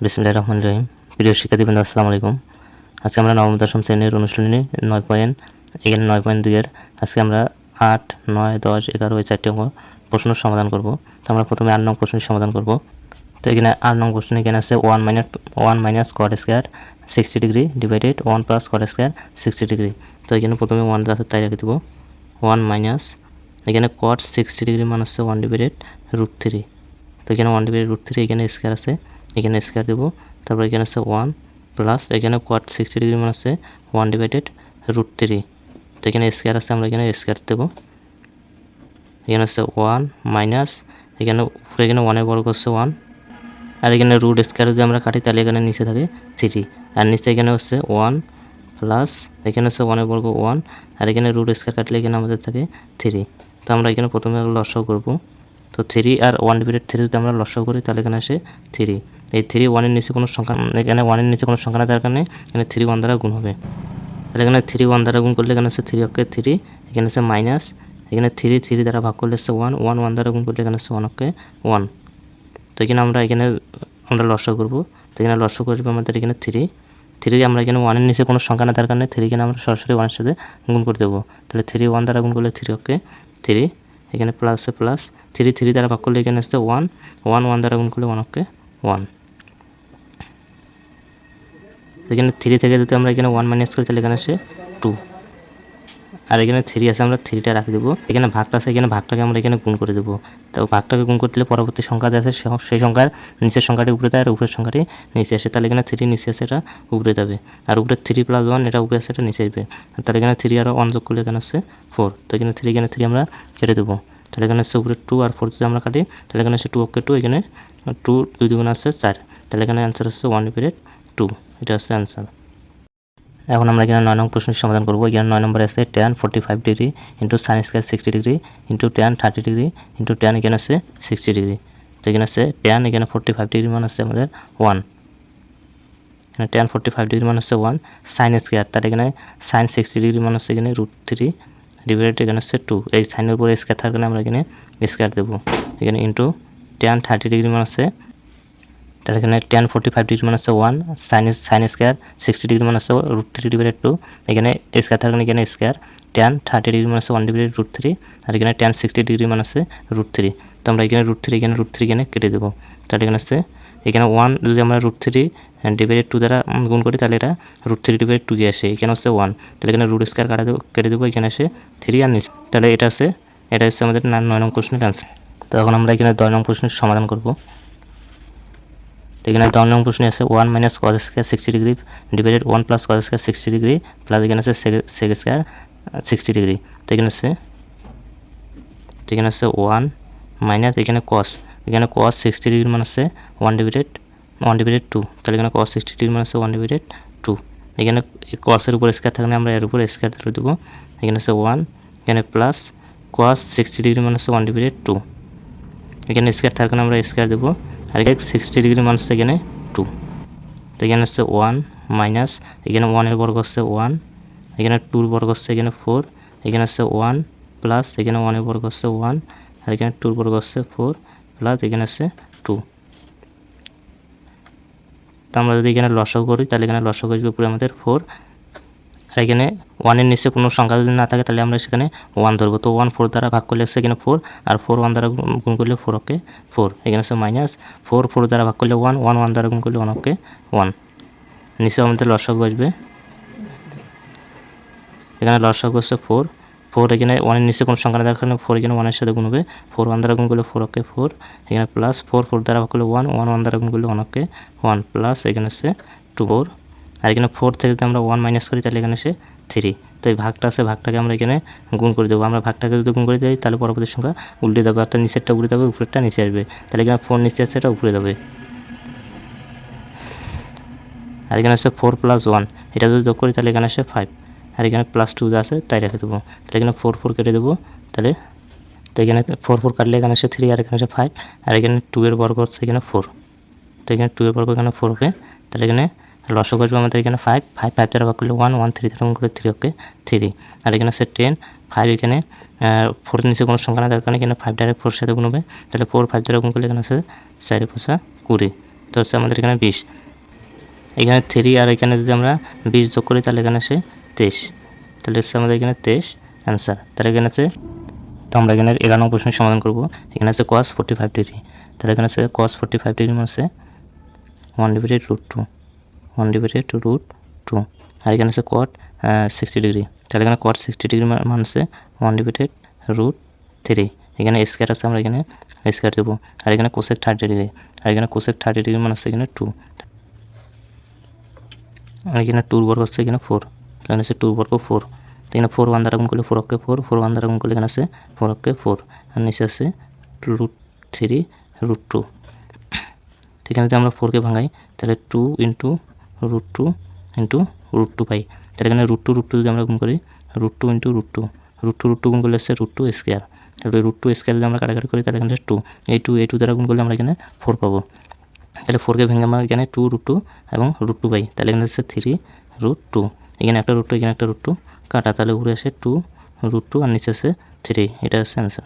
বিসমিল্লাহির রহমানির রহিম। প্রিয় শিক্ষার্থীবৃন্দ, আসসালামু আলাইকুম। আজকে আমরা নবম দশম শ্রেণীর অনুশীলনী 9.2 এর আজকে আমরা 8, 9, 10, 11 এই 4টি অঙ্ক প্রশ্ন সমাধান করব। তো আমরা প্রথমে 8 নং প্রশ্নের সমাধান করব। তো এখানে 8 নং প্রশ্ন এখানে আছে 1 minus cot square 60 degree divided 1 plus cot square 60 degree. তো এখানে প্রথমে 1 আছে তাই রেখে দেব। 1 মাইনাস এখানে cot 60 ডিগ্রি মান হচ্ছে 1 ডিভাইডেড √3। তো এখানে 1 ডিভাইডেড √3, এখানে স্কয়ার আছে, এখানে স্কয়ার দেব। তারপর এখানে আছে 1 প্লাস এখানে cot 60 ডিগ্রি মান আছে 1 ডিভাইডেড √3। তো এখানে স্কয়ার আছে, আমরা এখানে স্কয়ার দেব। এখানে আছে 1 মাইনাস এখানে উপরে এখানে 1 এর বর্গ হচ্ছে 1, আর এখানে রুট স্কয়ার যদি আমরা কাটি তাহলে এখানে নিচে থাকে 3, আর নিচে এখানে হচ্ছে 1 প্লাস এখানে হচ্ছে 1 এর বর্গ 1, আর এখানে রুট স্কয়ার কাটলে এখানে আমাদের থাকে 3। তো আমরা এখানে প্রথমে লসাগু করব। তো 3 আর 1 ডিভাইডেড 3 যদি আমরা লসাগু করি তাহলে এখানে আসে 3। এই 3 1 এর নিচে কোনো সংখ্যা, এখানে 1 এর নিচে কোনো সংখ্যা না থাকার কারণে এখানে 3 1 দ্বারা গুণ হবে। তাহলে এখানে 3 1 দ্বারা গুণ করলে এখানে আছে 3 অক্ষে 3, এখানে আছে মাইনাস এখানে 3 3 দ্বারা ভাগ করলে আছে 1 1 1 দ্বারা গুণ করলে এখানে আছে 1 অক্ষে 1। তো এখানে আমরা লসাগু করব। তো এখানে লসাগু করবে আমাদের এখানে 3 আমরা এখানে 1 এর নিচে কোনো সংখ্যা না থাকার কারণে 3 এখানে আমরা সরাসরি 1 এর সাথে গুণ করে দেব। তাহলে 3 1 দ্বারা গুণ করলে 3 অক্ষে 3, এখানে প্লাস আছে প্লাস 3 3 দ্বারা ভাগ করলে এখানে আসছে 1 1 1 দ্বারা গুণ করলে 1 অক্ষে 1। এখানে 3 থেকে যদি আমরা এখানে 1 মাইনাস করি তাহলে এখানে আসে 2, আর এখানে 3 আছে, আমরা 3টা রাখি দেবো। এখানে ভাগটা আছে, এখানে ভাগটাকে আমরা এখানে গুণ করে দেবো। তো ভাগটাকে গুণ করতে দিলে পরবর্তী সংখ্যা আছে সেই সংখ্যার নিচের সংখ্যাটি উপরে যায় আর উপরের সংখ্যাটি নিচে আসে। তাহলে এখানে 3 নিচে আসে, এটা উপরে যাবে, আর উপরে 3 + 1 এটা উপরে আসে, এটা নিচে আসবে। তাহলে এখানে 3 আর 1 যোগ করলে এখানে আসছে 4। তো এখানে 3 আমরা কেটে দেবো। তাহলে এখানে আসছে উপরে 2 আর 4 যদি আমরা কাটি তাহলে এখানে আসছে 2 অক্ষে 2, এখানে 2 2 দ্বিগুণ আসছে 4। তাহলে এখানে অ্যান্সার হচ্ছে 1/2, এটা হচ্ছে অ্যান্সার। এখন আমরা এখানে 9 নং প্রশ্নের সমাধান করব। এখানে 9 নম্বরে আছে tan 45 degree into sin square 60 degree into tan 30 degree into tan এখানে আছে 60 ডিগ্রি। তো এখানে আছে tan এখানে 45 ডিগ্রি মান আছে আমাদের 1, এখানে tan 45 ডিগ্রি মান হচ্ছে 1, sin স্কয়ার তার এখানে sin 60 ডিগ্রি মান হচ্ছে এখানে √3 ডিভাইডেড এখানে আছে 2, এই সাইনের উপরে স্কয়ার থাকার কারণে আমরা এখানে স্কয়ার দেব। এখানে ইন্টু tan 30 ডিগ্রি মান আছে, তাহলে এখানে tan 45 ডিগ্রি মান হচ্ছে 1, sin স্কয়ার 60 ডিগ্রি মান হচ্ছে √3 ডিভাইডেড 2, এখানে স্কয়ার থাকার কারণে এখানে স্কয়ার tan 30 ডিগ্রি মান হচ্ছে 1 ডিভাইডেড √3, আর এখানে tan 60 ডিগ্রি মান হচ্ছে √3। তো আমরা এখানে √3 এখানে কেটে দেব। তাহলে এখানে আছে এখানে 1 যদি আমরা √3 ডিভাইডেড 2 দ্বারা গুণ করি তাহলে এটা √3 ডিভাইডেড 2 আসে, এখানে হচ্ছে 1। তাহলে এখানে রুট স্কয়ার কেটে দেবো, এখানে আসে 3 আর নিচে। তাহলে এটা হচ্ছে আমাদের 9 নং প্রশ্নের অ্যান্সার। তো এখন আমরা এখানে 10 নং প্রশ্নের সমাধান করব। এখানে 10 নং প্রশ্নে আছে 1 minus cos square 60 degree divided 1 plus cos square 60 degree plus এখানে আছে sec স্কয়ার 60 ডিগ্রি। তো এখানে আছে 1 মাইনাস এখানে cos 60 ডিগ্রি মান আছে 1 ডিভাইডেড 2। তাহলে এখানে cos 60 ডিগ্রি মান আছে 1 ডিভাইডেড 2। এখানে cos এর উপর স্কয়ার থাকলে আমরা এর উপর স্কয়ার ধরে দেব। এখানে আছে 1, এখানে প্লাস cos 60 ডিগ্রি মান আছে 1 ডিভাইডেড 2, এখানে স্কয়ার থাকলে আমরা স্কয়ার দেব। আর এখানে 60 ডিগ্রি মান হচ্ছে এখানে 2। তো এখানে হচ্ছে 1 মাইনাস এখানে 1 এর বর্গ হচ্ছে 1, এখানে 2 এর বর্গ হচ্ছে এখানে 4, এখানে হচ্ছে 1 প্লাস এখানে 1 এর বর্গ হচ্ছে 1, আর এখানে 2 এর বর্গ হচ্ছে 4 প্লাস এখানে হচ্ছে 2। তো আমরা যদি এখানে লসাগু করি তাহলে এখানে লসাগু আসবে উপরে আমাদের 4, আর এখানে 1 এর নিচে কোনো সংখ্যা যদি না থাকে তাহলে আমরা সেখানে 1 ধরবো। তো 1 4 দ্বারা ভাগ করলে হচ্ছে এখানে 4, আর 4 1 দ্বারা গুণ করলে 4 অক্ষে 4, এখানে হচ্ছে মাইনাস 4 4 দ্বারা ভাগ করলে 1 1 1 দ্বারা গুণ করলে 1 অক্ষে 1। নিচে আমাদের লসাগু আসবে, এখানে লসাগু হচ্ছে 4 4, এখানে 1 এর নিচে কোনো সংখ্যা না থাকার কারণে 4 এখানে 1 এর সাথে গুণ হবে, 4 1 দ্বারা গুণ করলে 4 অক্ষে 4, এখানে প্লাস 4 4 দ্বারা ভাগ করলে 1 1 1 দ্বারা গুণ করলে 1 অক্ষে 1 প্লাস এখানে হচ্ছে 2 4, আর এখানে 4 থেকে যদি আমরা 1 মাইনাস করি তাহলে এখানে আসে 3। তো এই ভাগটা আছে, ভাগটাকে আমরা এখানে গুণ করে দেবো। আমরা ভাগটাকে যদি গুণ করে দিই তাহলে পরবর্তী সংখ্যা উল্টে যাবে, অর্থাৎ নিচেরটা উপরে যাবে উপরেরটা নিচে আসবে। তাহলে এখানে 4 নিচে আসছে, এটা উপরে যাবে। আর এখানে আছে 4 + 1, এটা যদি যোগ করি তাহলে এখানে আসে 5, আর এখানে +2 আছে তাই রেখে দেবো। তাহলে এখানে 4 4 কেটে দেবো। তাহলে তো এখানে 4 4 কাটলে এখানে আসে 3, আর এখানে আসে 5, আর এখানে 2 এর বর্গ হচ্ছে এখানে 4। তো এখানে 2 এর বর্গ এখানে 4 হবে। তাহলে এখানে লসাগু আসবে আমাদের এখানে 5 5 5 দ্বারা ভাগ করলে 1 1 3 দ্বারা গুণ করলে 3 ওকে 3, আর এখানে আছে 10 5, এখানে 4 এর নিচে কোনো সংখ্যা না থাকার কারণে এখানে 5 ডাইরেক্ট 4 সাথে গুণ হবে। তাহলে 4 5 দ্বারা গুণ করলে এখানে আছে 4 5 20। তো হচ্ছে আমাদের এখানে 20, এখানে 3 আর এখানে যদি আমরা 20 যোগ করি তাহলে এখানে আসে 23, তাহলে হচ্ছে আমাদের এখানে 23 অ্যান্সার। তাহলে এখানে আছে, তো আমরা এখানে 11 নম্বর প্রশ্নের সমাধান করব। এখানে আছে cos 45 ডিগ্রি, তাহলে এখানে আছে cos 45 ডিগ্রি মানে আছে 1/√2, 1/√2। আর এখানে আছে cot 60 ডিগ্রি, তাহলে এখানে cot 60 ডিগ্রি মানে আছে 1/√3। এখানে স্কয়ার আছে, আমরা এখানে স্কয়ার দেবো। আর এখানে cosec 30 ডিগ্রি, আর এখানে cosec 30 ডিগ্রি মানে আছে এখানে 2, আর এখানে 2 বর্গ হচ্ছে এখানে 4, এখানে আছে 2 বর্গ 4। তো এখানে 4 1 দ্বারা গুণ করলে 4 অক্ষে 4, 4 1 দ্বারা গুণ করলে এখানে আছে 4 অক্ষে 4, আর নিচে আছে √3√2। তো এখানে যদি আমরা 4কে ভাঙাই তাহলে 2 × √2 × √2 পাই। তাহলে এখানে √2 যদি আমরা গুণ করি, √2 × √2 গুণ করলে আসছে √2 স্কয়ার। তাহলে √2 স্কয়ার যদি আমরা কাটাকাটি করি তাহলে এখানে 2, এই 2 দ্বারা গুণ করলে আমরা এখানে 4 পাবো। তাহলে 4কে ভেঙে আমরা এখানে 2√2 এবং √2 পাই। তাহলে এখানে হচ্ছে 3√2, এখানে একটা √2 এখানে একটা √2 কাটা, তাহলে উপরে আসে 2√2 আর নিচে আছে 3, এটা হচ্ছে অ্যান্সার।